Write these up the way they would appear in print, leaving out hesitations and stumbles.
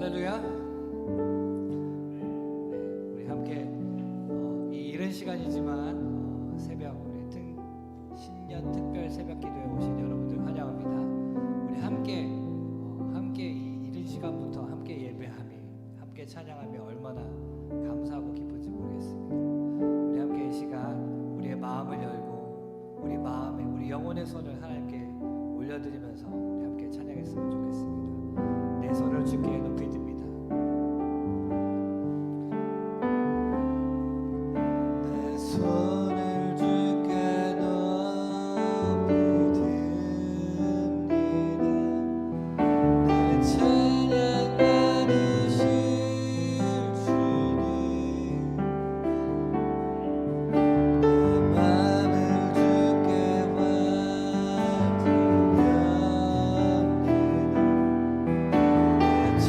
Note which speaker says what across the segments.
Speaker 1: 할렐루야. 우리 함께 이 이른 시간이지만 새벽 우리 신년 특별 새벽 기도에 오신 여러분들 환영합니다. 우리 함께 이 이른 시간부터 함께 예배함이, 함께 찬양하며 얼마나 감사하고 기쁜지 모르겠습니다. 우리 함께 이 시간 우리의 마음을 열고 우리 마음에 우리 영혼의 손을 하나님께 올려드리면서 우리 함께 찬양했으면 좋겠습니다. 내 손을 주께 높이 듭니다. 내 손을 주께 높이 듭니다. 내 찬양 받으실 주님, 내 맘을 주께 맡으렵니다. 내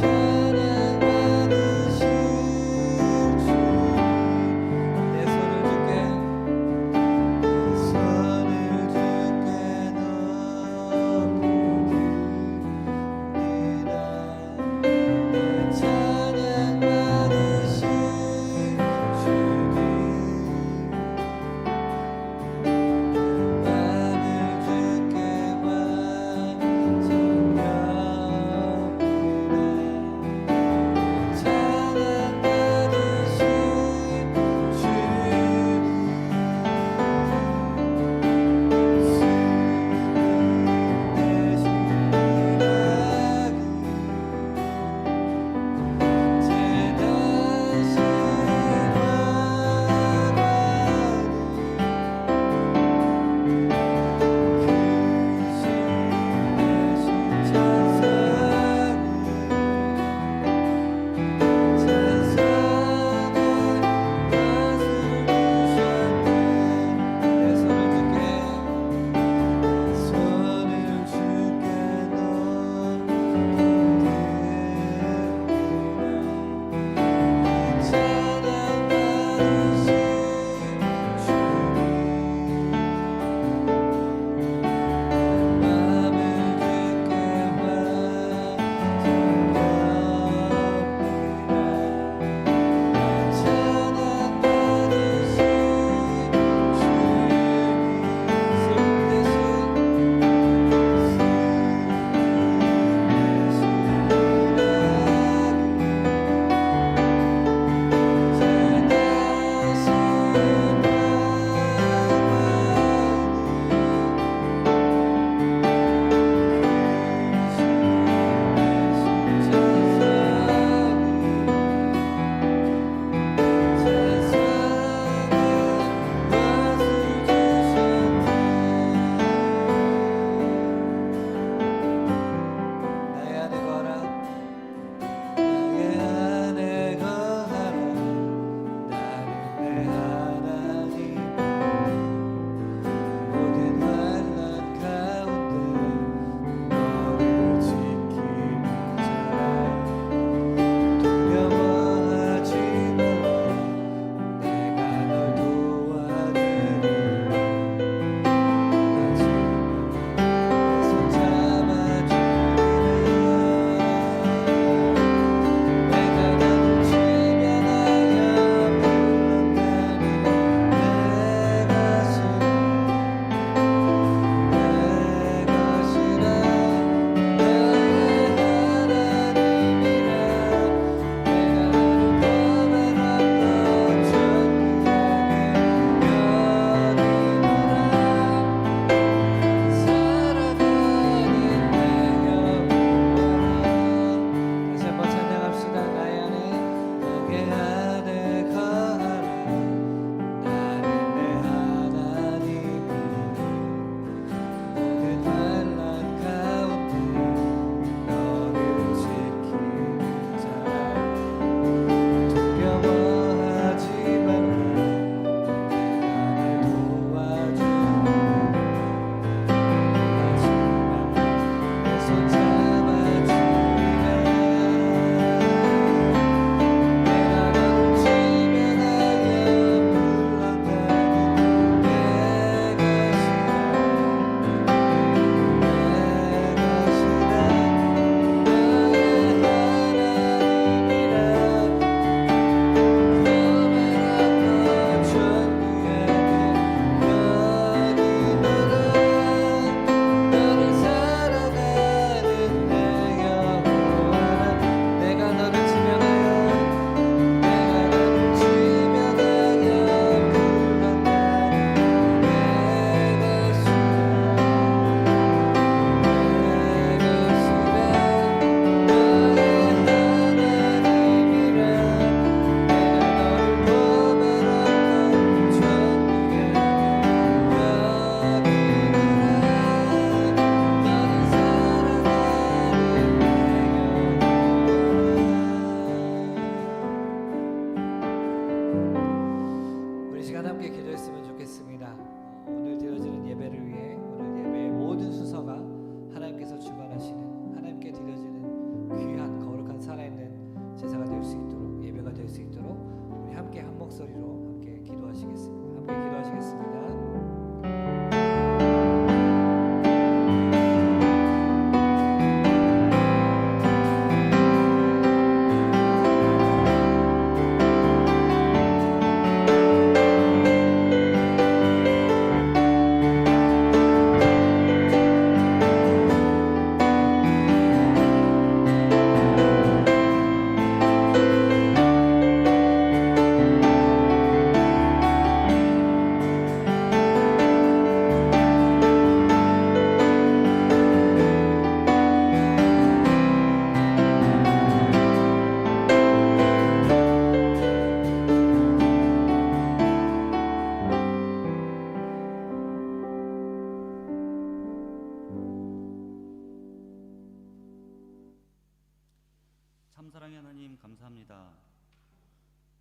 Speaker 2: 사랑의 하나님 감사합니다.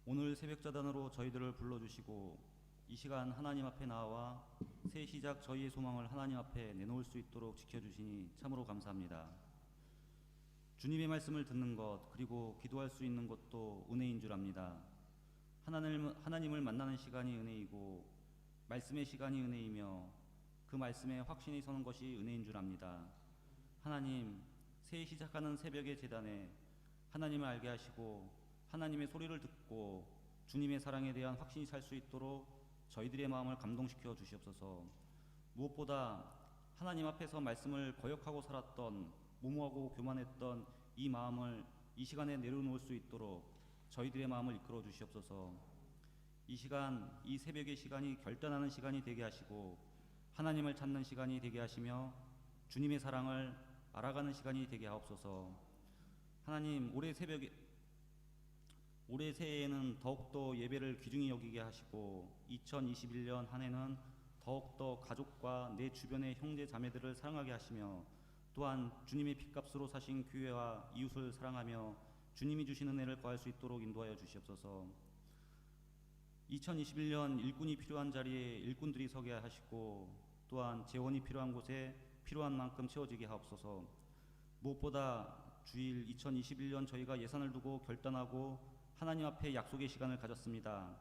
Speaker 2: 오늘 새벽자단으로 저희들을 불러주시고 이 시간 하나님 앞에 나와 새 시작 저희의 소망을 하나님 앞에 내놓을 수 있도록 지켜주시니 참으로 감사합니다. 주님의 말씀을 듣는 것 그리고 기도할 수 있는 것도 은혜인 줄 압니다. 하나님을 만나는 시간이 은혜이고 말씀의 시간이 은혜이며 그 말씀에 확신이 서는 것이 은혜인 줄 압니다. 하나님, 새 시작하는 새벽의 제단에 하나님을 알게 하시고 하나님의 소리를 듣고 주님의 사랑에 대한 확신이 살 수 있도록 저희들의 마음을 감동시켜 주시옵소서. 무엇보다 하나님 앞에서 말씀을 거역하고 살았던 무모하고 교만했던 이 마음을 이 시간에 내려놓을 수 있도록 저희들의 마음을 이끌어 주시옵소서. 이 시간, 이 새벽의 시간이 결단하는 시간이 되게 하시고 하나님을 찾는 시간이 되게 하시며 주님의 사랑을 알아가는 시간이 되게 하옵소서. 하나님, 올해 새해에는 더욱더 예배를 귀중히 여기게 하시고 2021년 한 해는 더욱더 가족과 내 주변의 형제 자매들을 사랑하게 하시며 또한 주님의 핏값으로 사신 교회와 이웃을 사랑하며 주님이 주신 은혜를 구할 수 있도록 인도하여 주시옵소서. 2021년 일꾼이 필요한 자리에 일꾼들이 서게 하시고 또한 재원이 필요한 곳에 필요한 만큼 채워지게 하옵소서. 무엇보다 주일 2021년 저희가 예산을 두고 결단하고 하나님 앞에 약속의 시간을 가졌습니다.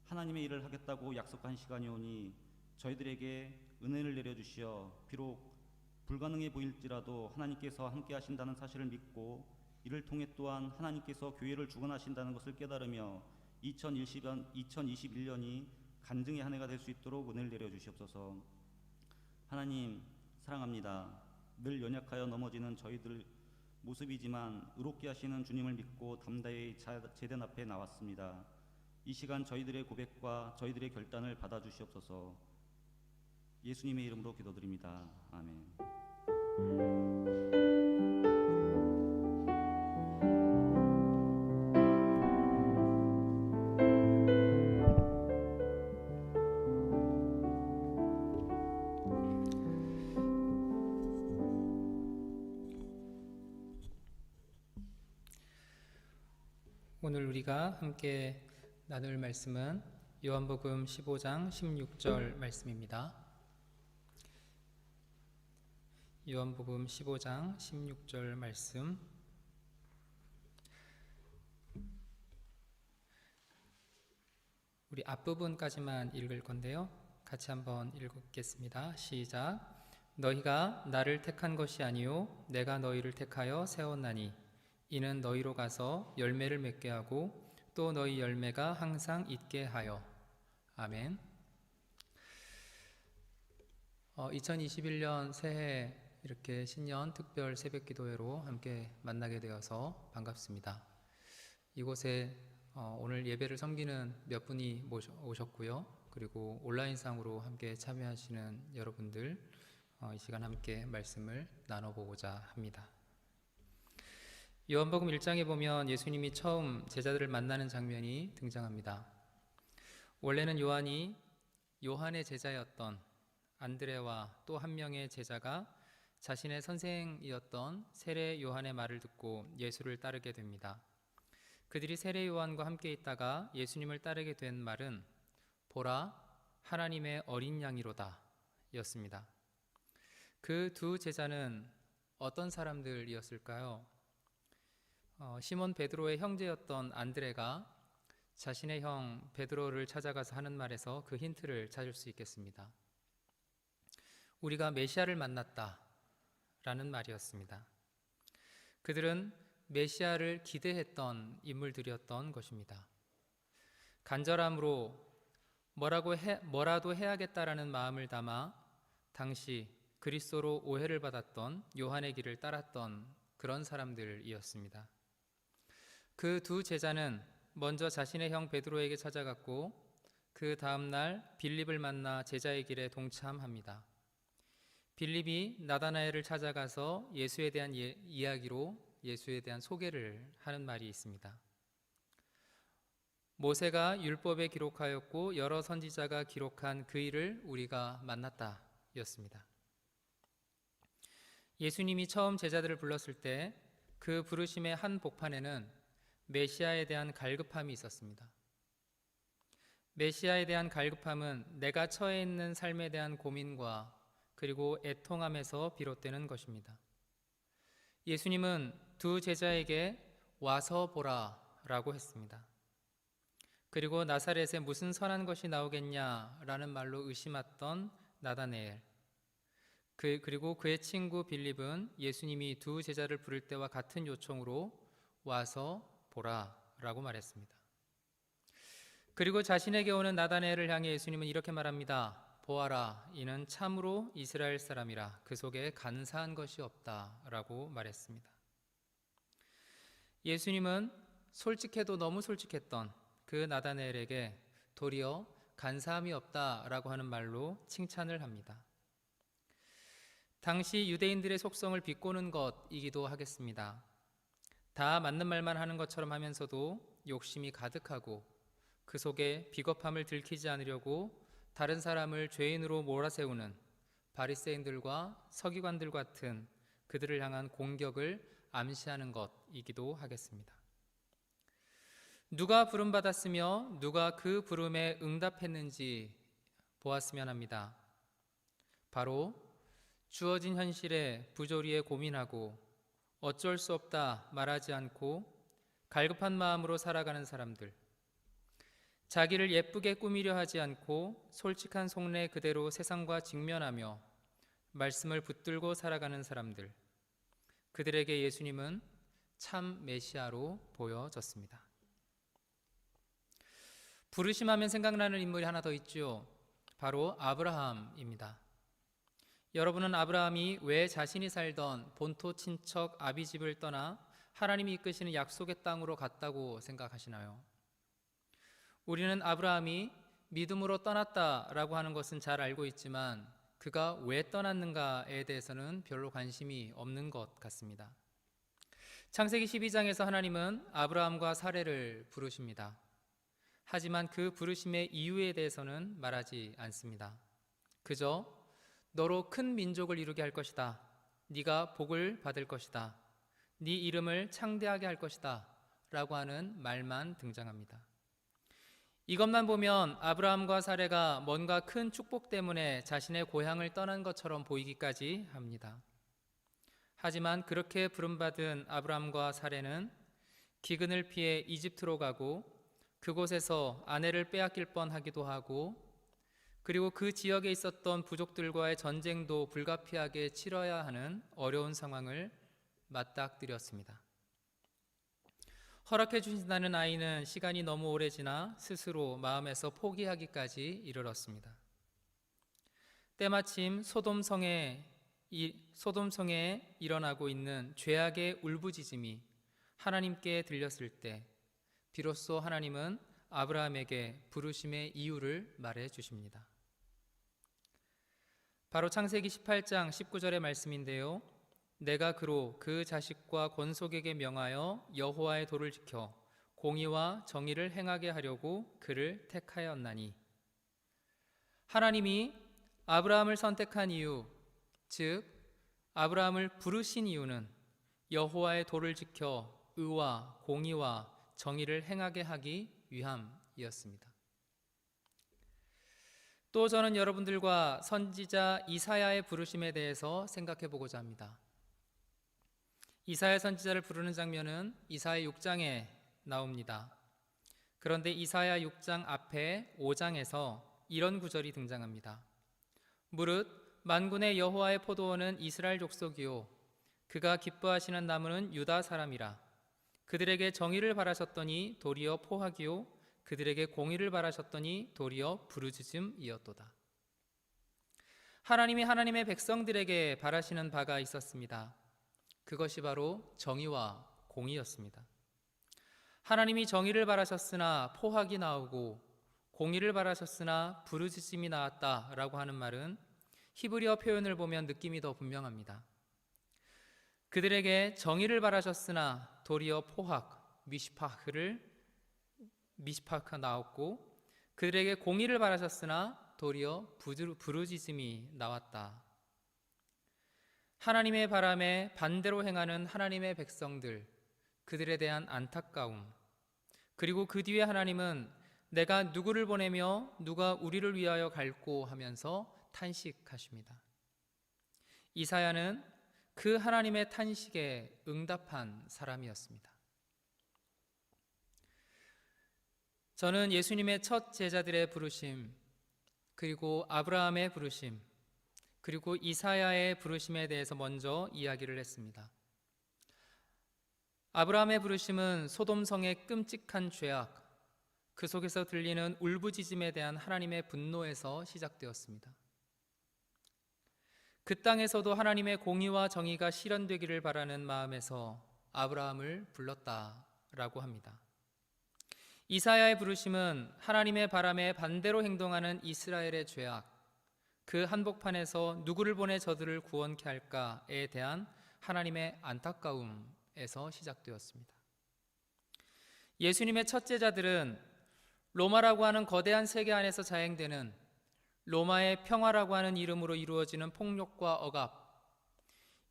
Speaker 2: 하나님의 일을 하겠다고 약속한 시간이 오니 저희들에게 은혜를 내려주시어 비록 불가능해 보일지라도 하나님께서 함께 하신다는 사실을 믿고 이를 통해 또한 하나님께서 교회를 주관하신다는 것을 깨달으며 2021년이 간증의 한 해가 될 수 있도록 은혜를 내려주시옵소서. 하나님 사랑합니다. 늘 연약하여 넘어지는 저희들 모습이지만 의롭게 하시는 주님을 믿고 담대히 제단 앞에 나왔습니다. 이 시간 저희들의 고백과 저희들의 결단을 받아주시옵소서. 예수님의 이름으로 기도드립니다. 아멘.
Speaker 3: 오늘 우리가 함께 나눌 말씀은 요한복음 15장 16절 말씀입니다. 요한복음 15장 16절 말씀. 우리 앞부분까지만 읽을 건데요. 같이 한번 읽겠습니다. 시작. 너희가 나를 택한 것이 아니요 내가 너희를 택하여 세웠나니 이는 너희로 가서 열매를 맺게 하고 또 너희 열매가 항상 있게 하여. 아멘. 2021년 새해 이렇게 신년 특별 새벽 기도회로 함께 만나게 되어서 반갑습니다. 이곳에 오늘 예배를 섬기는 몇 분이 오셨고요. 그리고 온라인상으로 함께 참여하시는 여러분들 이 시간 함께 말씀을 나눠보고자 합니다. 요한복음 1장에 보면 예수님이 처음 제자들을 만나는 장면이 등장합니다. 원래는 요한의 제자였던 안드레와 또 한 명의 제자가 자신의 선생이었던 세례 요한의 말을 듣고 예수를 따르게 됩니다. 그들이 세례 요한과 함께 있다가 예수님을 따르게 된 말은 보라 하나님의 어린 양이로다 였습니다. 그 두 제자는 어떤 사람들이었을까요? 시몬 베드로의 형제였던 안드레가 자신의 형 베드로를 찾아가서 하는 말에서 그 힌트를 찾을 수 있겠습니다. 우리가 메시아를 만났다 라는 말이었습니다. 그들은 메시아를 기대했던 인물들이었던 것입니다. 간절함으로 뭐라도 해야겠다라는 마음을 담아 당시 그리스도로 오해를 받았던 요한의 길을 따랐던 그런 사람들이었습니다. 그 두 제자는 먼저 자신의 형 베드로에게 찾아갔고 그 다음날 빌립을 만나 제자의 길에 동참합니다. 빌립이 나다나엘을 찾아가서 예수에 대한 이야기로 예수에 대한 소개를 하는 말이 있습니다. 모세가 율법에 기록하였고 여러 선지자가 기록한 그 일을 우리가 만났다 였습니다. 예수님이 처음 제자들을 불렀을 때 그 부르심의 한 복판에는 메시아에 대한 갈급함이 있었습니다. 메시아에 대한 갈급함은 내가 처해 있는 삶에 대한 고민과 그리고 애통함에서 비롯되는 것입니다. 예수님은 두 제자에게 와서 보라 라고 했습니다. 그리고 나사렛에 무슨 선한 것이 나오겠냐라는 말로 의심했던 나다네엘, 그리고 그의 친구 빌립은 예수님이 두 제자를 부를 때와 같은 요청으로 와서 보라 라고 말했습니다. 그리고 자신에게 오는 나다네엘을 향해 예수님은 이렇게 말합니다. 보아라, 이는 참으로 이스라엘 사람이라, 그 속에 간사한 것이 없다 라고 말했습니다. 예수님은 솔직해도 너무 솔직했던 그 나다네엘에게 도리어 간사함이 없다라고 하는 말로 칭찬을 합니다. 당시 유대인들의 속성을 비꼬는 것이기도 하겠습니다. 다 맞는 말만 하는 것처럼 하면서도 욕심이 가득하고 그 속에 비겁함을 들키지 않으려고 다른 사람을 죄인으로 몰아세우는 바리새인들과 서기관들 같은 그들을 향한 공격을 암시하는 것이기도 하겠습니다. 누가 부름받았으며 누가 그 부름에 응답했는지 보았으면 합니다. 바로 주어진 현실에 부조리에 고민하고 어쩔 수 없다 말하지 않고 갈급한 마음으로 살아가는 사람들, 자기를 예쁘게 꾸미려 하지 않고 솔직한 속내 그대로 세상과 직면하며 말씀을 붙들고 살아가는 사람들, 그들에게 예수님은 참 메시아로 보여졌습니다. 부르심하면 생각나는 인물이 하나 더 있죠. 바로 아브라함입니다. 여러분은 아브라함이 왜 자신이 살던 본토 친척 아비집을 떠나 하나님이 이끄시는 약속의 땅으로 갔다고 생각하시나요? 우리는 아브라함이 믿음으로 떠났다라고 하는 것은 잘 알고 있지만 그가 왜 떠났는가에 대해서는 별로 관심이 없는 것 같습니다. 창세기 12장에서 하나님은 아브라함과 사레를 부르십니다. 하지만 그 부르심의 이유에 대해서는 말하지 않습니다. 그저 너로 큰 민족을 이루게 할 것이다. 네가 복을 받을 것이다. 네 이름을 창대하게 할 것이다. 라고 하는 말만 등장합니다. 이것만 보면 아브라함과 사레가 뭔가 큰 축복 때문에 자신의 고향을 떠난 것처럼 보이기까지 합니다. 하지만 그렇게 부름받은 아브라함과 사레는 기근을 피해 이집트로 가고 그곳에서 아내를 빼앗길 뻔하기도 하고 그리고 그 지역에 있었던 부족들과의 전쟁도 불가피하게 치러야 하는 어려운 상황을 맞닥뜨렸습니다. 허락해 주신다는 아이는 시간이 너무 오래 지나 스스로 마음에서 포기하기까지 이르렀습니다. 때마침 소돔성에 일어나고 있는 죄악의 울부짖음이 하나님께 들렸을 때 비로소 하나님은 아브라함에게 부르심의 이유를 말해 주십니다. 바로 창세기 18장 19절의 말씀인데요. 내가 그로 그 자식과 권속에게 명하여 여호와의 도를 지켜 공의와 정의를 행하게 하려고 그를 택하였나니. 하나님이 아브라함을 선택한 이유, 즉 아브라함을 부르신 이유는 여호와의 도를 지켜 의와 공의와 정의를 행하게 하기 위함이었습니다. 또 저는 여러분들과 선지자 이사야의 부르심에 대해서 생각해 보고자 합니다. 이사야 선지자를 부르는 장면은 이사야 6장에 나옵니다. 그런데 이사야 6장 앞에 5장에서 이런 구절이 등장합니다. 무릇 만군의 여호와의 포도원은 이스라엘 족속이요 그가 기뻐하시는 나무는 유다 사람이라. 그들에게 정의를 바라셨더니 도리어 포악이요 그들에게 공의를 바라셨더니 도리어 부르짖음이었도다. 하나님이 하나님의 백성들에게 바라시는 바가 있었습니다. 그것이 바로 정의와 공의였습니다. 하나님이 정의를 바라셨으나 포악이 나오고 공의를 바라셨으나 부르짖음이 나왔다라고 하는 말은 히브리어 표현을 보면 느낌이 더 분명합니다. 그들에게 정의를 바라셨으나 도리어 포악, 미시파크가 나왔고 그들에게 공의를 바라셨으나 도리어 부르짖음이 나왔다. 하나님의 바람에 반대로 행하는 하나님의 백성들, 그들에 대한 안타까움, 그리고 그 뒤에 하나님은 내가 누구를 보내며 누가 우리를 위하여 갈꼬 하면서 탄식하십니다. 이사야는 그 하나님의 탄식에 응답한 사람이었습니다. 저는 예수님의 첫 제자들의 부르심, 그리고 아브라함의 부르심, 그리고 이사야의 부르심에 대해서 먼저 이야기를 했습니다. 아브라함의 부르심은 소돔성의 끔찍한 죄악, 그 속에서 들리는 울부짖음에 대한 하나님의 분노에서 시작되었습니다. 그 땅에서도 하나님의 공의와 정의가 실현되기를 바라는 마음에서 아브라함을 불렀다라고 합니다. 이사야의 부르심은 하나님의 바람에 반대로 행동하는 이스라엘의 죄악, 그 한복판에서 누구를 보내 저들을 구원케 할까에 대한 하나님의 안타까움에서 시작되었습니다. 예수님의 첫 제자들은 로마라고 하는 거대한 세계 안에서 자행되는 로마의 평화라고 하는 이름으로 이루어지는 폭력과 억압,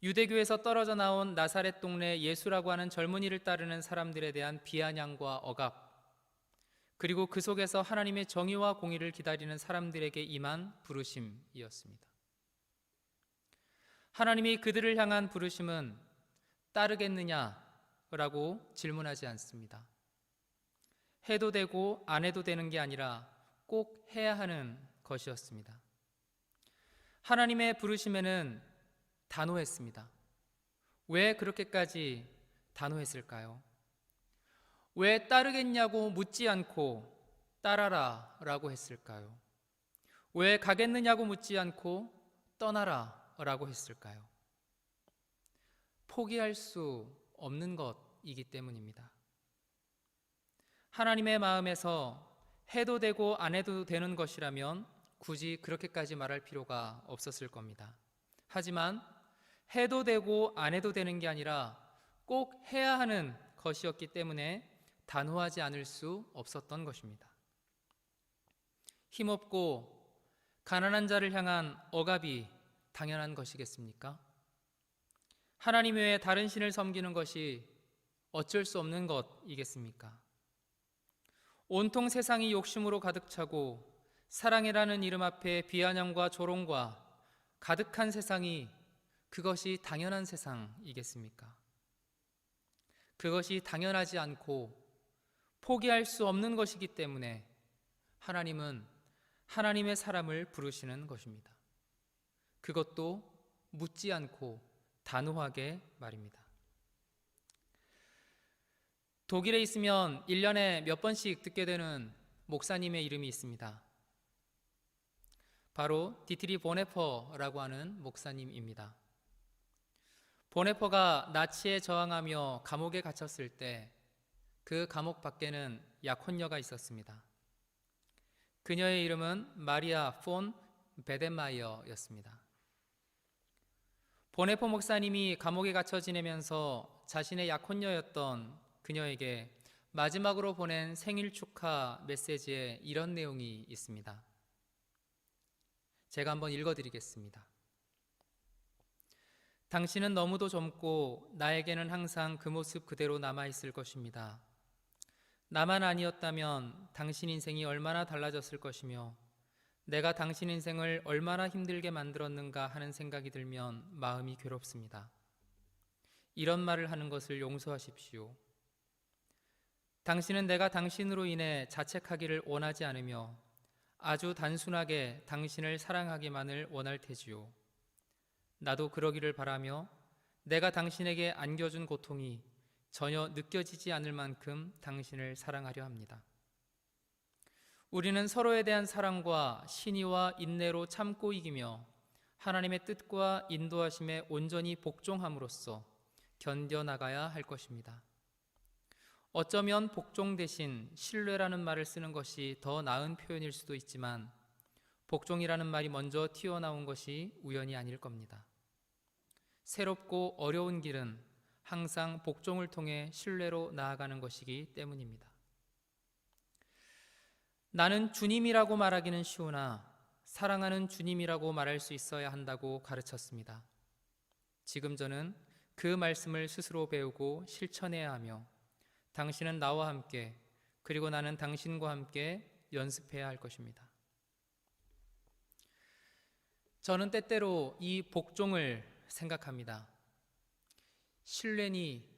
Speaker 3: 유대교에서 떨어져 나온 나사렛 동네 예수라고 하는 젊은이를 따르는 사람들에 대한 비아냥과 억압, 그리고 그 속에서 하나님의 정의와 공의를 기다리는 사람들에게 임한 부르심이었습니다. 하나님이 그들을 향한 부르심은 따르겠느냐라고 질문하지 않습니다. 해도 되고 안 해도 되는 게 아니라 꼭 해야 하는 것이었습니다. 하나님의 부르심에는 단호했습니다. 왜 그렇게까지 단호했을까요? 왜 따르겠냐고 묻지 않고 따라라 라고 했을까요? 왜 가겠느냐고 묻지 않고 떠나라 라고 했을까요? 포기할 수 없는 것이기 때문입니다. 하나님의 마음에서 해도 되고 안 해도 되는 것이라면 굳이 그렇게까지 말할 필요가 없었을 겁니다. 하지만 해도 되고 안 해도 되는 게 아니라 꼭 해야 하는 것이었기 때문에 단호하지 않을 수 없었던 것입니다. 힘없고 가난한 자를 향한 억압이 당연한 것이겠습니까? 하나님 외에 다른 신을 섬기는 것이 어쩔 수 없는 것이겠습니까? 온통 세상이 욕심으로 가득 차고 사랑이라는 이름 앞에 비아냥과 조롱과 가득한 세상이 그것이 당연한 세상이겠습니까? 그것이 당연하지 않고 포기할 수 없는 것이기 때문에 하나님은 하나님의 사람을 부르시는 것입니다. 그것도 묻지 않고 단호하게 말입니다. 독일에 있으면 1년에 몇 번씩 듣게 되는 목사님의 이름이 있습니다. 바로 디트리 보네퍼라고 하는 목사님입니다. 보네퍼가 나치에 저항하며 감옥에 갇혔을 때 그 감옥 밖에는 약혼녀가 있었습니다. 그녀의 이름은 마리아 폰 베덴마이어였습니다. 보네퍼 목사님이 감옥에 갇혀 지내면서 자신의 약혼녀였던 그녀에게 마지막으로 보낸 생일 축하 메시지에 이런 내용이 있습니다. 제가 한번 읽어드리겠습니다. 당신은 너무도 젊고 나에게는 항상 그 모습 그대로 남아있을 것입니다. 나만 아니었다면 당신 인생이 얼마나 달라졌을 것이며 내가 당신 인생을 얼마나 힘들게 만들었는가 하는 생각이 들면 마음이 괴롭습니다. 이런 말을 하는 것을 용서하십시오. 당신은 내가 당신으로 인해 자책하기를 원하지 않으며 아주 단순하게 당신을 사랑하기만을 원할 테지요. 나도 그러기를 바라며 내가 당신에게 안겨준 고통이 전혀 느껴지지 않을 만큼 당신을 사랑하려 합니다. 우리는 서로에 대한 사랑과 신의와 인내로 참고 이기며 하나님의 뜻과 인도하심에 온전히 복종함으로써 견뎌나가야 할 것입니다. 어쩌면 복종 대신 신뢰라는 말을 쓰는 것이 더 나은 표현일 수도 있지만 복종이라는 말이 먼저 튀어나온 것이 우연이 아닐 겁니다. 새롭고 어려운 길은 항상 복종을 통해 신뢰로 나아가는 것이기 때문입니다. 나는 주님이라고 말하기는 쉬우나 사랑하는 주님이라고 말할 수 있어야 한다고 가르쳤습니다. 지금 저는 그 말씀을 스스로 배우고 실천해야 하며 당신은 나와 함께 그리고 나는 당신과 함께 연습해야 할 것입니다. 저는 때때로 이 복종을 생각합니다. 신뢰니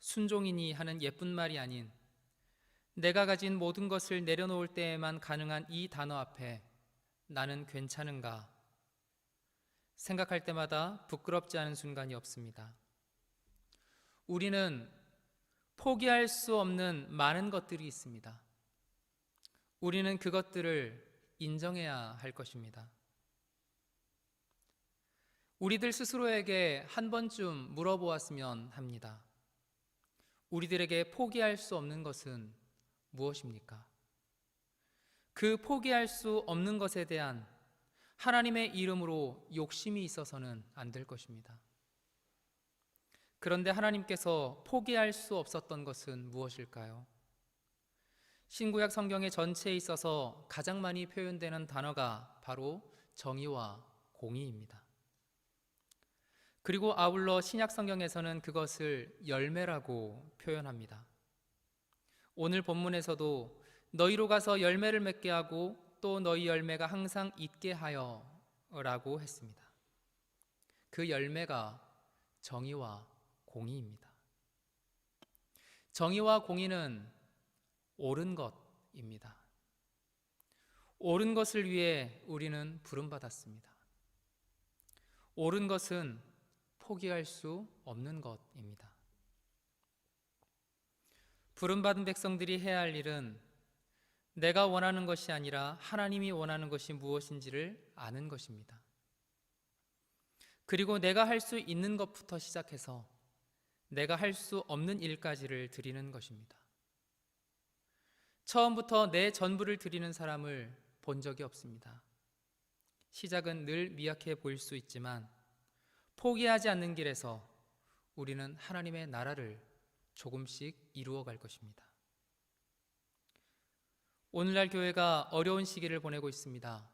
Speaker 3: 순종이니 하는 예쁜 말이 아닌 내가 가진 모든 것을 내려놓을 때에만 가능한 이 단어 앞에 나는 괜찮은가 생각할 때마다 부끄럽지 않은 순간이 없습니다. 우리는 포기할 수 없는 많은 것들이 있습니다. 우리는 그것들을 인정해야 할 것입니다. 우리들 스스로에게 한 번쯤 물어보았으면 합니다. 우리들에게 포기할 수 없는 것은 무엇입니까? 그 포기할 수 없는 것에 대한 하나님의 이름으로 욕심이 있어서는 안 될 것입니다. 그런데 하나님께서 포기할 수 없었던 것은 무엇일까요? 신구약 성경의 전체에 있어서 가장 많이 표현되는 단어가 바로 정의와 공의입니다. 그리고 아울러 신약 성경에서는 그것을 열매라고 표현합니다. 오늘 본문에서도 너희로 가서 열매를 맺게 하고 또 너희 열매가 항상 있게 하여 라고 했습니다. 그 열매가 정의와 공의입니다. 정의와 공의는 옳은 것입니다. 옳은 것을 위해 우리는 부름받았습니다. 옳은 것은 포기할 수 없는 것입니다. 부름받은 백성들이 해야 할 일은 내가 원하는 것이 아니라 하나님이 원하는 것이 무엇인지를 아는 것입니다. 그리고 내가 할 수 있는 것부터 시작해서 내가 할 수 없는 일까지를 드리는 것입니다. 처음부터 내 전부를 드리는 사람을 본 적이 없습니다. 시작은 늘 미약해 보일 수 있지만 포기하지 않는 길에서 우리는 하나님의 나라를 조금씩 이루어 갈 것입니다. 오늘날 교회가 어려운 시기를 보내고 있습니다.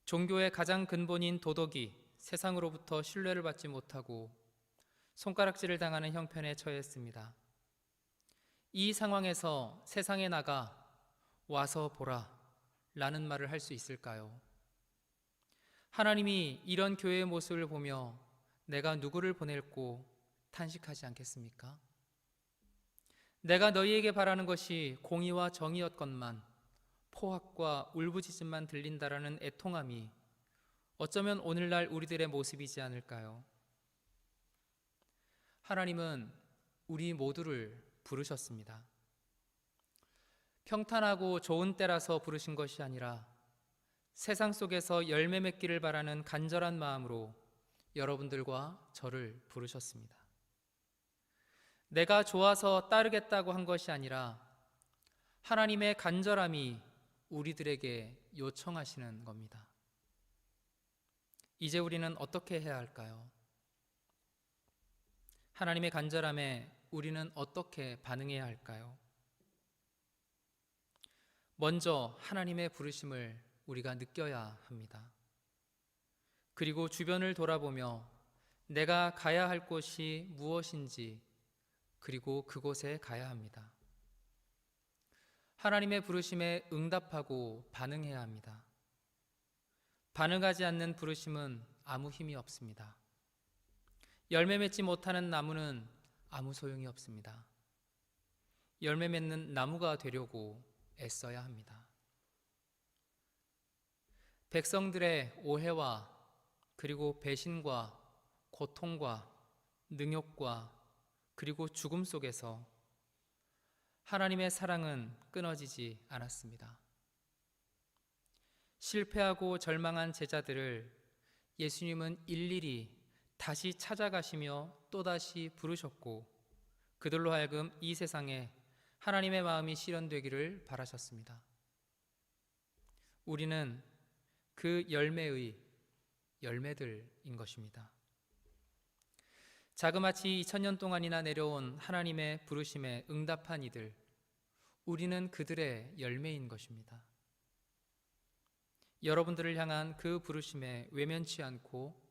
Speaker 3: 종교의 가장 근본인 도덕이 세상으로부터 신뢰를 받지 못하고 손가락질을 당하는 형편에 처했습니다. 이 상황에서 세상에 나가 와서 보라 라는 말을 할 수 있을까요? 하나님이 이런 교회의 모습을 보며 내가 누구를 보낼고 탄식하지 않겠습니까? 내가 너희에게 바라는 것이 공의와 정의였건만 포악과 울부짖음만 들린다라는 애통함이 어쩌면 오늘날 우리들의 모습이지 않을까요? 하나님은 우리 모두를 부르셨습니다. 평탄하고 좋은 때라서 부르신 것이 아니라 세상 속에서 열매 맺기를 바라는 간절한 마음으로 여러분들과 저를 부르셨습니다. 내가 좋아서 따르겠다고 한 것이 아니라 하나님의 간절함이 우리들에게 요청하시는 겁니다. 이제 우리는 어떻게 해야 할까요? 하나님의 간절함에 우리는 어떻게 반응해야 할까요? 먼저 하나님의 부르심을 우리가 느껴야 합니다. 그리고 주변을 돌아보며 내가 가야 할 곳이 무엇인지 그리고 그곳에 가야 합니다. 하나님의 부르심에 응답하고 반응해야 합니다. 반응하지 않는 부르심은 아무 힘이 없습니다. 열매 맺지 못하는 나무는 아무 소용이 없습니다. 열매 맺는 나무가 되려고 애써야 합니다. 백성들의 오해와 그리고 배신과 고통과 능욕과 그리고 죽음 속에서 하나님의 사랑은 끊어지지 않았습니다. 실패하고 절망한 제자들을 예수님은 일일이 다시 찾아가시며 또다시 부르셨고 그들로 하여금 이 세상에 하나님의 마음이 실현되기를 바라셨습니다. 우리는 그 열매의 열매들인 것입니다. 자그마치 2000년 동안이나 내려온 하나님의 부르심에 응답한 이들, 우리는 그들의 열매인 것입니다. 여러분들을 향한 그 부르심에 외면치 않고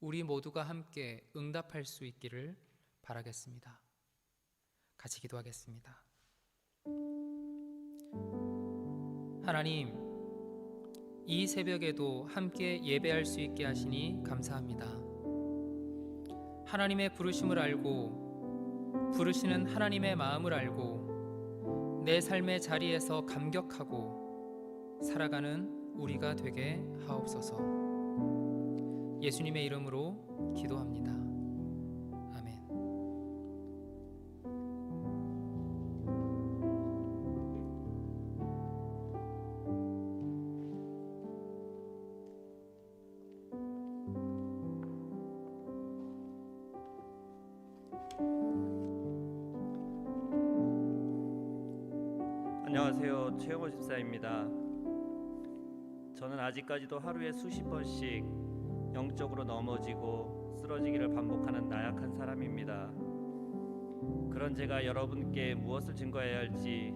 Speaker 3: 우리 모두가 함께 응답할 수 있기를 바라겠습니다. 같이 기도하겠습니다. 하나님, 이 새벽에도 함께 예배할 수 있게 하시니 감사합니다. 하나님의 부르심을 알고 부르시는 하나님의 마음을 알고 내 삶의 자리에서 감격하고 살아가는 우리가 되게 하옵소서. 예수님의 이름으로 기도합니다. 아멘.
Speaker 4: 안녕하세요. 최영호 집사입니다. 저는 아직까지도 하루에 수십 번씩 영적으로 넘어지고 쓰러지기를 반복하는 나약한 사람입니다. 그런 제가 여러분께 무엇을 증거해야 할지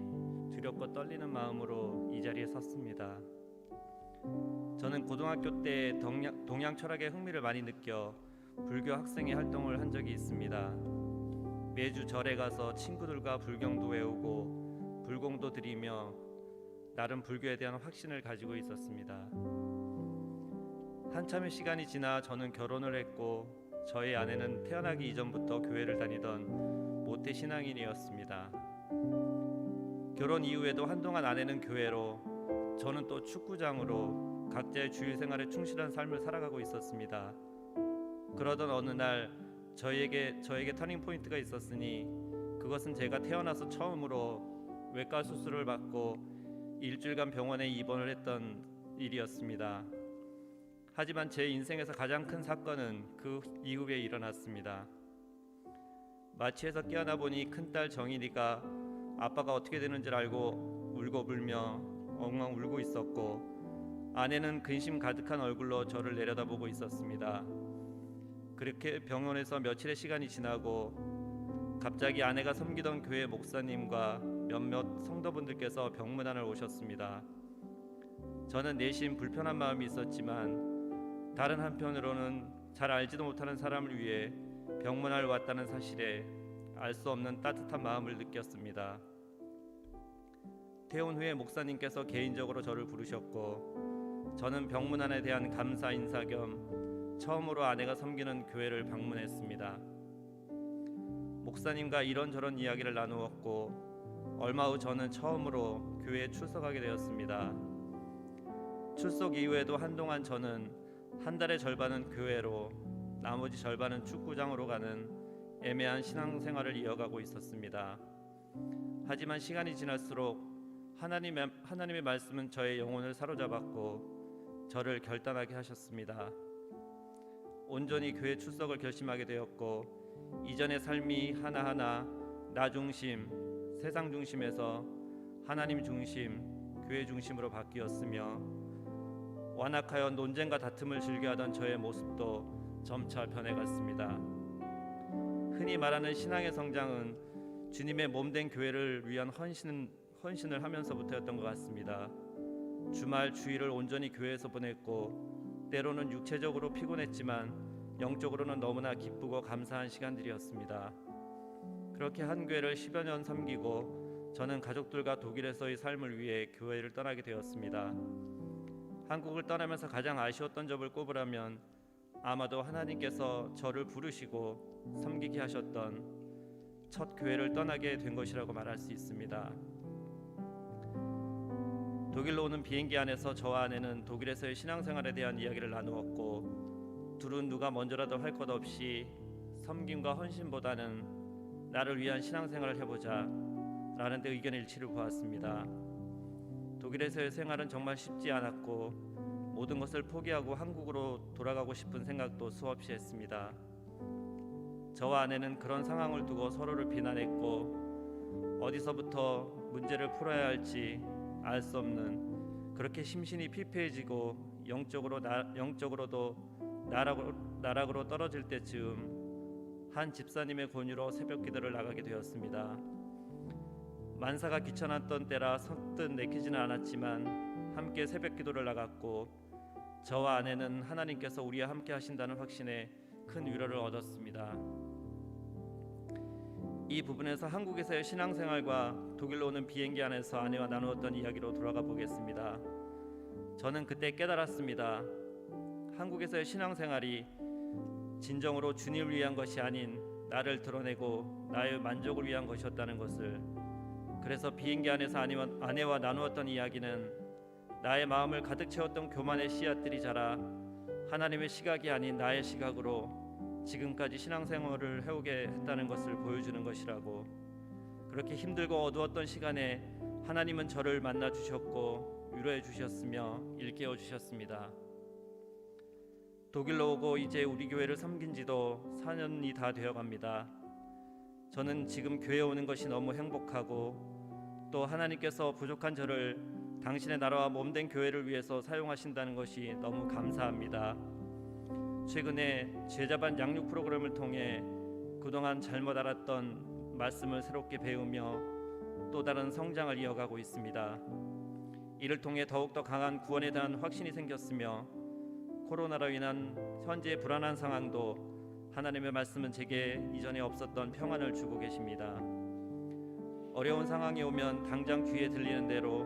Speaker 4: 두렵고 떨리는 마음으로 이 자리에 섰습니다. 저는 고등학교 때 동양 철학에 흥미를 많이 느껴 불교 학생회 활동을 한 적이 있습니다. 매주 절에 가서 친구들과 불경도 외우고 불공도 드리며 나름 불교에 대한 확신을 가지고 있었습니다. 한참의 시간이 지나 저는 결혼을 했고 저희 아내는 태어나기 이전부터 교회를 다니던 모태 신앙인이었습니다. 결혼 이후에도 한동안 아내는 교회로, 저는 또 축구장으로 각자의 주일 생활에 충실한 삶을 살아가고 있었습니다. 그러던 어느 날 저에게 터닝 포인트가 있었으니 그것은 제가 태어나서 처음으로 외과 수술을 받고 일주일간 병원에 입원을 했던 일이었습니다. 하지만 제 인생에서 가장 큰 사건은 그 이후에 일어났습니다. 마취에서 깨어나 보니 큰딸 정인이가 아빠가 어떻게 되는지를 알고 울고 불며 엉엉 울고 있었고, 아내는 근심 가득한 얼굴로 저를 내려다보고 있었습니다. 그렇게 병원에서 며칠의 시간이 지나고 갑자기 아내가 섬기던 교회 목사님과 몇몇 성도분들께서 병문안을 오셨습니다. 저는 내심 불편한 마음이 있었지만 다른 한편으로는 잘 알지도 못하는 사람을 위해 병문안을 왔다는 사실에 알 수 없는 따뜻한 마음을 느꼈습니다. 퇴원 후에 목사님께서 개인적으로 저를 부르셨고 저는 병문안에 대한 감사 인사 겸 처음으로 아내가 섬기는 교회를 방문했습니다. 목사님과 이런저런 이야기를 나누었고 얼마 후 저는 처음으로 교회에 출석하게 되었습니다. 출석 이후에도 한동안 저는 한 달의 절반은 교회로, 나머지 절반은 축구장으로 가는 애매한 신앙생활을 이어가고 있었습니다. 하지만 시간이 지날수록 하나님의 말씀은 저의 영혼을 사로잡았고 저를 결단하게 하셨습니다. 온전히 교회 출석을 결심하게 되었고 이전의 삶이 하나하나 나 중심, 세상 중심에서 하나님 중심, 교회 중심으로 바뀌었으며 완악하여 논쟁과 다툼을 즐겨하던 저의 모습도 점차 변해갔습니다. 흔히 말하는 신앙의 성장은 주님의 몸된 교회를 위한 헌신을 하면서부터였던 것 같습니다. 주말 주일을 온전히 교회에서 보냈고 때로는 육체적으로 피곤했지만 영적으로는 너무나 기쁘고 감사한 시간들이었습니다. 그렇게 한 교회를 10여 년 섬기고 저는 가족들과 독일에서의 삶을 위해 교회를 떠나게 되었습니다. 한국을 떠나면서 가장 아쉬웠던 점을 꼽으라면 아마도 하나님께서 저를 부르시고 섬기게 하셨던 첫 교회를 떠나게 된 것이라고 말할 수 있습니다. 독일로 오는 비행기 안에서 저와 아내는 독일에서의 신앙생활에 대한 이야기를 나누었고 둘은 누가 먼저라도 할 것 없이 섬김과 헌신보다는 나를 위한 신앙생활을 해보자 라는 데 의견 일치를 보았습니다. 독일에서의 생활은 정말 쉽지 않았고 모든 것을 포기하고 한국으로 돌아가고 싶은 생각도 수없이 했습니다. 저와 아내는 그런 상황을 두고 서로를 비난했고 어디서부터 문제를 풀어야 할지 알 수 없는, 그렇게 심신이 피폐해지고 영적으로도 나락으로 떨어질 때쯤 한 집사님의 권유로 새벽 기도를 나가게 되었습니다. 만사가 귀찮았던 때라 선뜻 내키지는 않았지만 함께 새벽 기도를 나갔고 저와 아내는 하나님께서 우리와 함께 하신다는 확신에 큰 위로를 얻었습니다. 이 부분에서 한국에서의 신앙생활과 독일로 오는 비행기 안에서 아내와 나누었던 이야기로 돌아가 보겠습니다. 저는 그때 깨달았습니다. 한국에서의 신앙생활이 진정으로 주님을 위한 것이 아닌 나를 드러내고 나의 만족을 위한 것이었다는 것을. 그래서 비행기 안에서 아내와 나누었던 이야기는 나의 마음을 가득 채웠던 교만의 씨앗들이 자라 하나님의 시각이 아닌 나의 시각으로 지금까지 신앙생활을 해오게 했다는 것을 보여주는 것이라고. 그렇게 힘들고 어두웠던 시간에 하나님은 저를 만나 주셨고 위로해 주셨으며 일깨워 주셨습니다. 독일로 오고 이제 우리 교회를 섬긴 지도 4년이 다 되어갑니다. 저는 지금 교회에 오는 것이 너무 행복하고 또 하나님께서 부족한 저를 당신의 나라와 몸된 교회를 위해서 사용하신다는 것이 너무 감사합니다. 최근에 제자반 양육 프로그램을 통해 그동안 잘못 알았던 말씀을 새롭게 배우며 또 다른 성장을 이어가고 있습니다. 이를 통해 더욱더 강한 구원에 대한 확신이 생겼으며 코로나로 인한 현재의 불안한 상황도 하나님의 말씀은 제게 이전에 없었던 평안을 주고 계십니다. 어려운 상황이 오면 당장 귀에 들리는 대로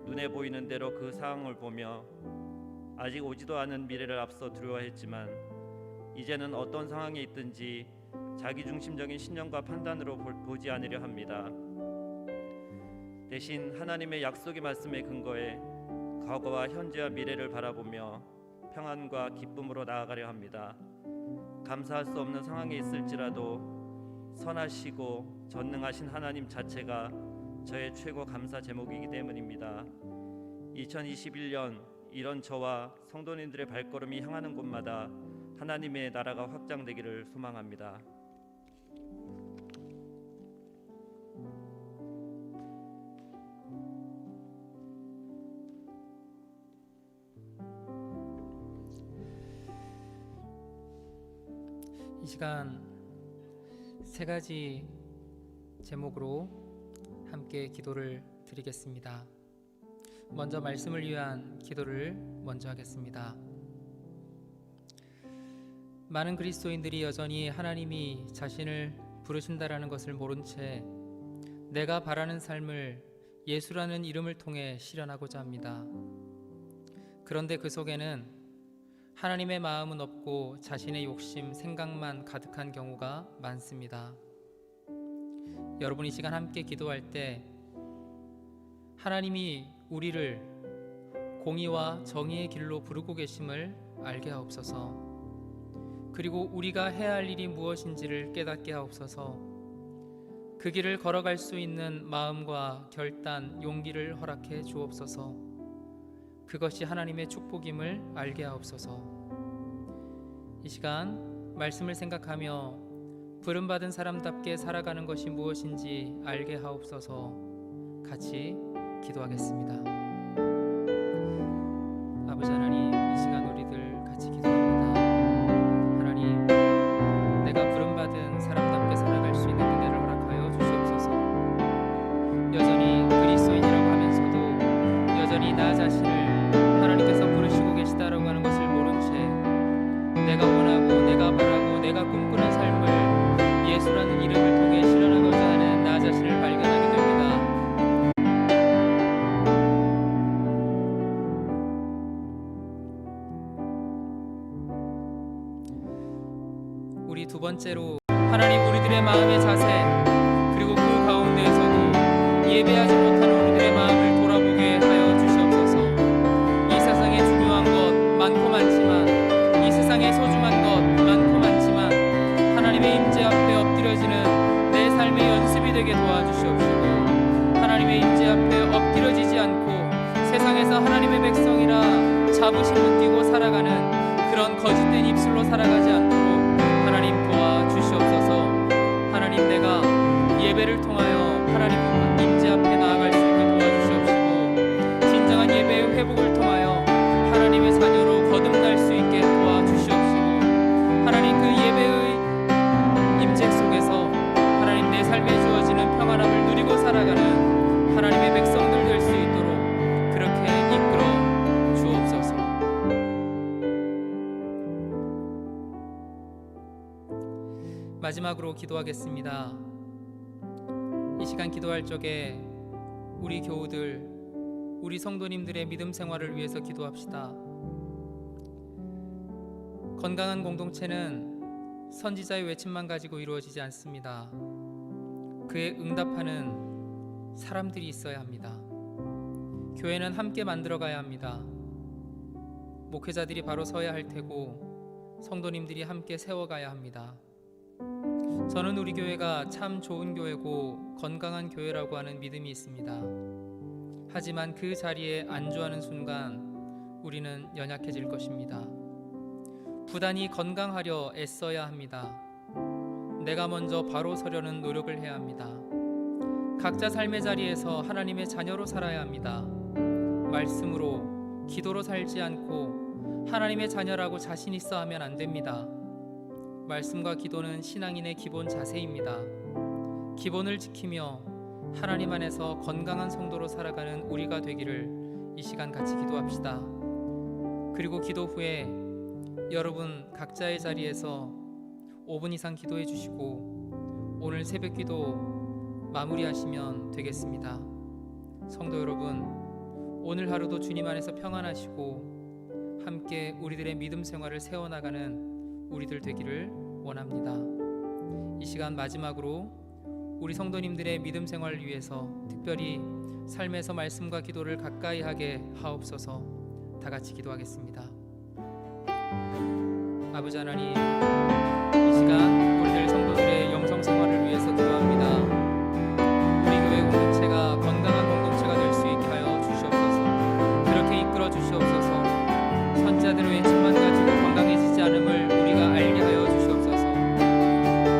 Speaker 4: 눈에 보이는 대로 그 상황을 보며 아직 오지도 않은 미래를 앞서 두려워했지만 이제는 어떤 상황에 있든지 자기중심적인 신념과 판단으로 보지 않으려 합니다. 대신 하나님의 약속의 말씀에 근거해 과거와 현재와 미래를 바라보며 평안과 기쁨으로 나아가려 합니다. 감사할 수 없는 상황에 있을지라도 선하시고 전능하신 하나님 자체가 저의 최고 감사 제목이기 때문입니다. 2021년 이런 저와 성도님들의 발걸음이 향하는 곳마다 하나님의 나라가 확장되기를 소망합니다.
Speaker 3: 이 시간 세 가지 제목으로 함께 기도를 드리겠습니다. 먼저 말씀을 위한 기도를 먼저 하겠습니다. 많은 그리스도인들이 여전히 하나님이 자신을 부르신다라는 것을 모른 채 내가 바라는 삶을 예수라는 이름을 통해 실현하고자 합니다. 그런데 그 속에는 하나님의 마음은 없고 자신의 욕심, 생각만 가득한 경우가 많습니다. 여러분 이 시간 함께 기도할 때 하나님이 우리를 공의와 정의의 길로 부르고 계심을 알게 하옵소서. 그리고 우리가 해야 할 일이 무엇인지를 깨닫게 하옵소서. 그 길을 걸어갈 수 있는 마음과 결단, 용기를 허락해 주옵소서. 그것이 하나님의 축복임을 알게 하옵소서. 이 시간 말씀을 생각하며 부름받은 사람답게 살아가는 것이 무엇인지 알게 하옵소서. 같이 기도하겠습니다. 아버지 하나님, 이 시간 우리들 같이 기도합니다. 하나님, 내가 부름받은 사람답게 살아갈 수 있는 은혜를 허락하여 주시옵소서. 여전히 그리스도인이라고 하면서도 여전히 나 자신을 하나님께서 부르시고 계시다라고 하는 것을 모른 채 내가 원하고 내가 바라고 내가 꿈꾸는 삶을 예수라는 이름을 통해 실현하고자 하는 나 자신을 발견하게 됩니다. 우리 두 번째로 하나님 우리들의 마음의 자세 그리고 그 가운데에서도 예배하지 못하는 우리들의 마음을 돌아보게 하여 주시옵소서. 이 세상에 중요한 것 많고 많지만 이 세상에 소중한 것 많고 많지만 하나님의 임재 앞에 엎드려지는 내 삶의 연습이 되게 도와주시옵시고 하나님의 임재 앞에 엎드려지지 않고 세상에서 하나님의 백성이라 자부심 느끼고 살아가는 그런 거짓된 입술로 살아가지 않도록 하나님 도와주시옵소서. 하나님 내가 예배를 통하여 하나님 임재 앞에 나아갈 수 있게 도와주시옵시고 진정한 예배의 회복을 통하여 하나님의 자녀로 거듭날 수 있게 도와주시옵시고 하나님 그 예배의 임재 속에서 하나님 내 삶에 주어지는 평안함을 누리고 살아가는 하나님의 백성들 될 수 있도록 그렇게 이끌어 주옵소서. 마지막으로 기도하겠습니다. 이 시간 기도할 적에 우리 교우들, 우리 성도님들의 믿음 생활을 위해서 기도합시다. 건강한 공동체는 선지자의 외침만 가지고 이루어지지 않습니다. 그에 응답하는 사람들이 있어야 합니다. 교회는 함께 만들어가야 합니다. 목회자들이 바로 서야 할 테고 성도님들이 함께 세워가야 합니다. 저는 우리 교회가 참 좋은 교회고 건강한 교회라고 하는 믿음이 있습니다. 하지만 그 자리에 안주하는 순간 우리는 연약해질 것입니다. 부단히 건강하려 애써야 합니다. 내가 먼저 바로 서려는 노력을 해야 합니다. 각자 삶의 자리에서 하나님의 자녀로 살아야 합니다. 말씀으로, 기도로 살지 않고 하나님의 자녀라고 자신 있어 하면 안 됩니다. 말씀과 기도는 신앙인의 기본 자세입니다. 기본을 지키며 하나님 안에서 건강한 성도로 살아가는 우리가 되기를 이 시간 같이 기도합시다. 그리고 기도 후에 여러분 각자의 자리에서 5분 이상 기도해 주시고 오늘 새벽 기도 마무리하시면 되겠습니다. 성도 여러분, 오늘 하루도 주님 안에서 평안하시고 함께 우리들의 믿음 생활을 세워나가는 우리들 되기를 원합니다. 이 시간 마지막으로 우리 성도님들의 믿음 생활을 위해서 특별히 삶에서 말씀과 기도를 가까이 하게 하옵소서. 다 같이 기도하겠습니다. 아버지 하나님, 이 시간 우리들 성도들의 영성 생활을 위해서 기도합니다. 우리 교회 공동체가 건강한 공동체가 될 수 있게 하여 주시옵소서. 그렇게 이끌어 주시옵소서. 선지자들의 외침만 가지고 건강해지지 않음을 우리가 알게 하여 주시옵소서.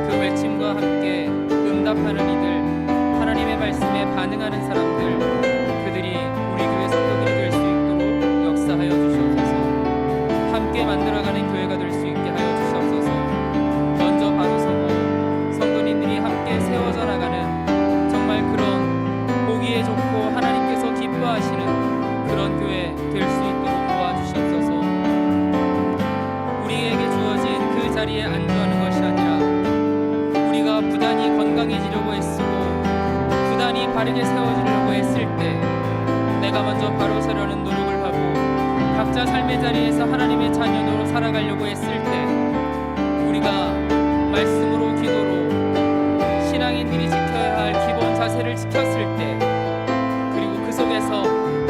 Speaker 3: 그 외침과 함께 응답하는 이들, 하나님의 말씀에 반응하는 사람들, 그들이 우리 교회 성도들이 될 수 있도록 역사하여 주시옵소서. 함께 만들어가는 교회가 될 수 있게 하여 주시옵소서. 먼저 바로 서고 성도님들이 함께 세워져 나가는 정말 그런 보기에 좋고 하나님께서 기뻐하시는 그런 교회 될 수 있도록 도와주시옵소서. 우리에게 주어진 그 자리에 안주하는 것이 아니라 우리가 부단히 건강해지려고 애쓰고 부단히 바르게 세워지려고 했을 때 내가 먼저 바로 서려는 노력을 하고 각자 삶의 자리에서 하나님의 자녀로 살아가려고 했을 때 우리가 말씀으로 기도로 신앙인들이 지켜야 할 기본 자세를 지켰을 때 그리고 그 속에서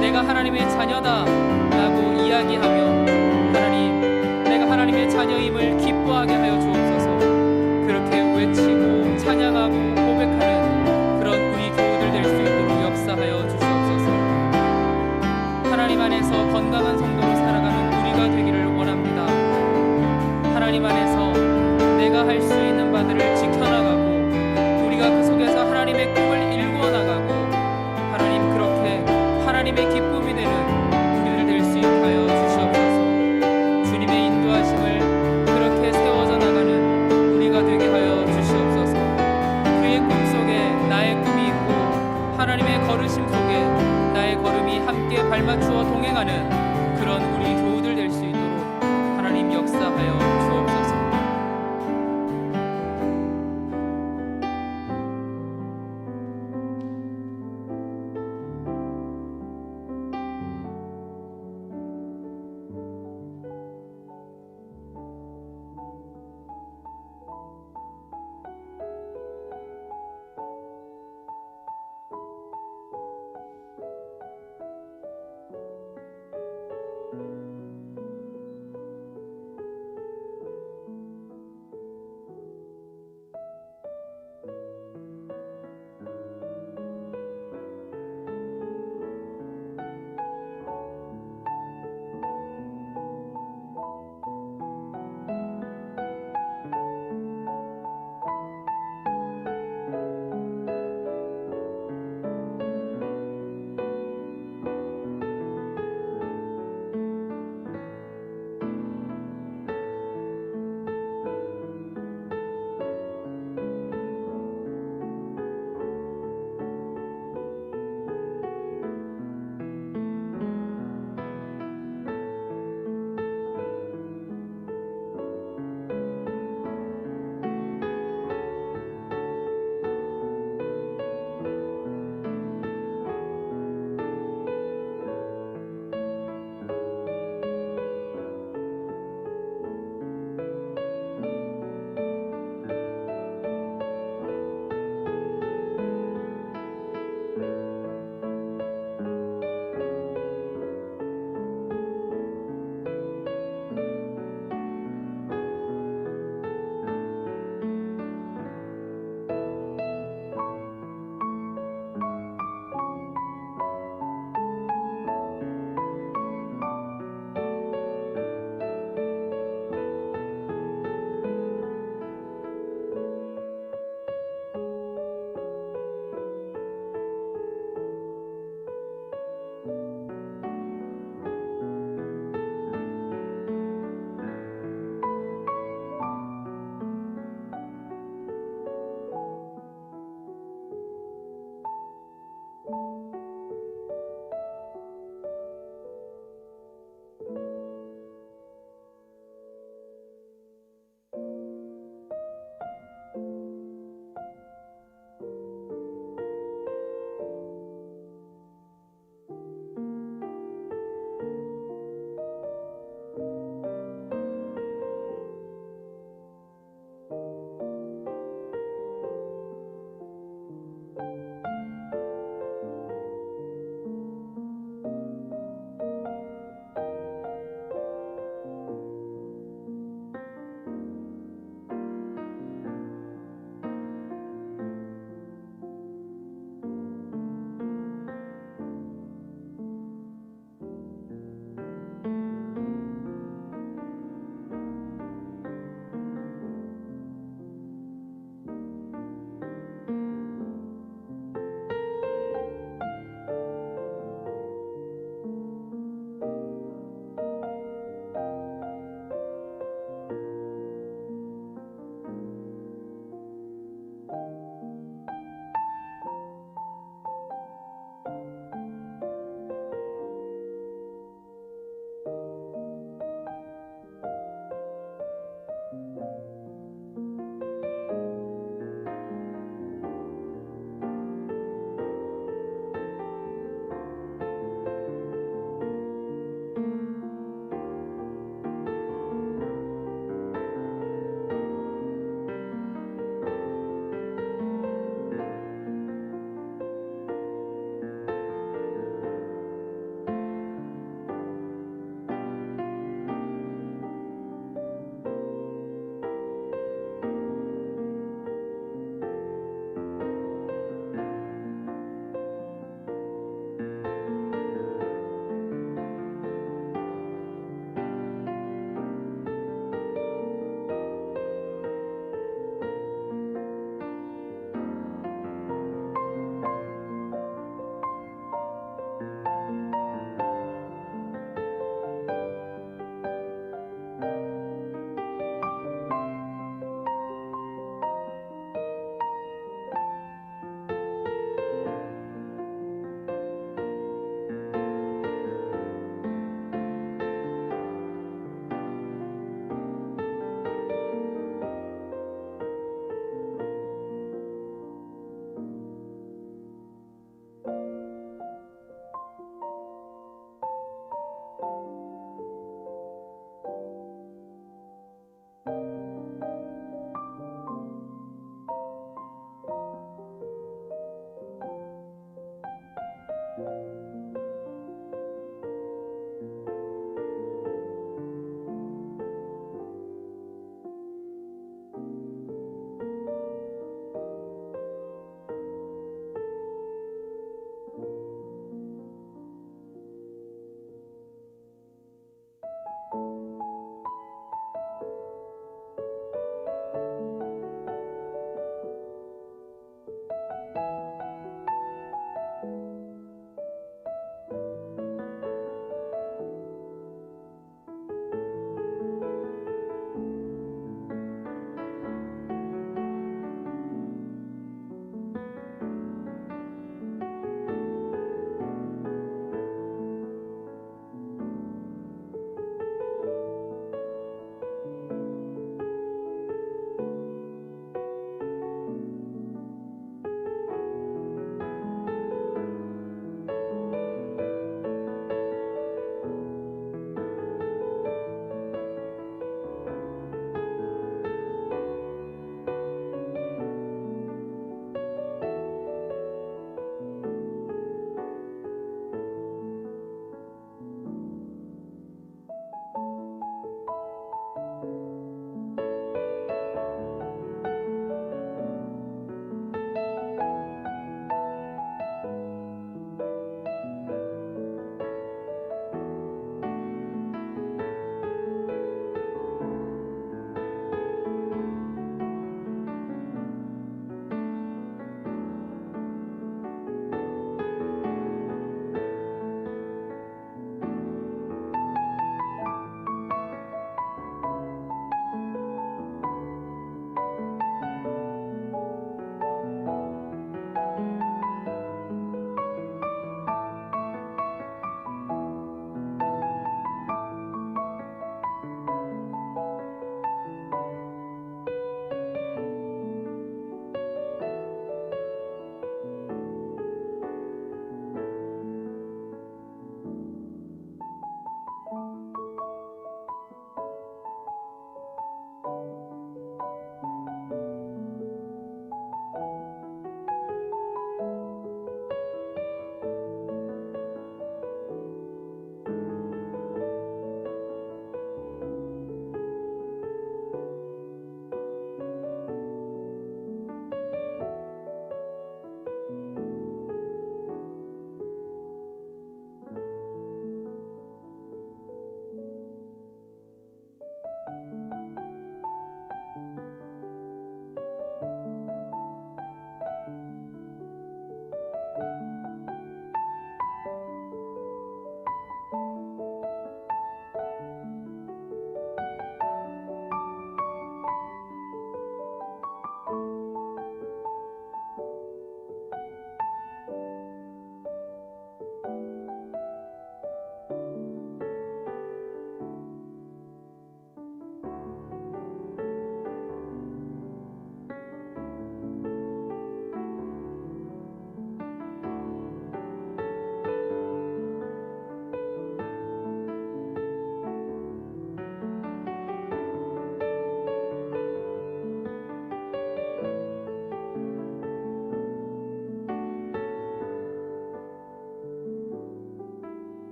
Speaker 3: 내가 하나님의 자녀다 라고 이야기하며 하나님, 내가 하나님의 자녀임을 기뻐하게 하여 주옵소서. 그렇게 외치고 찬양하고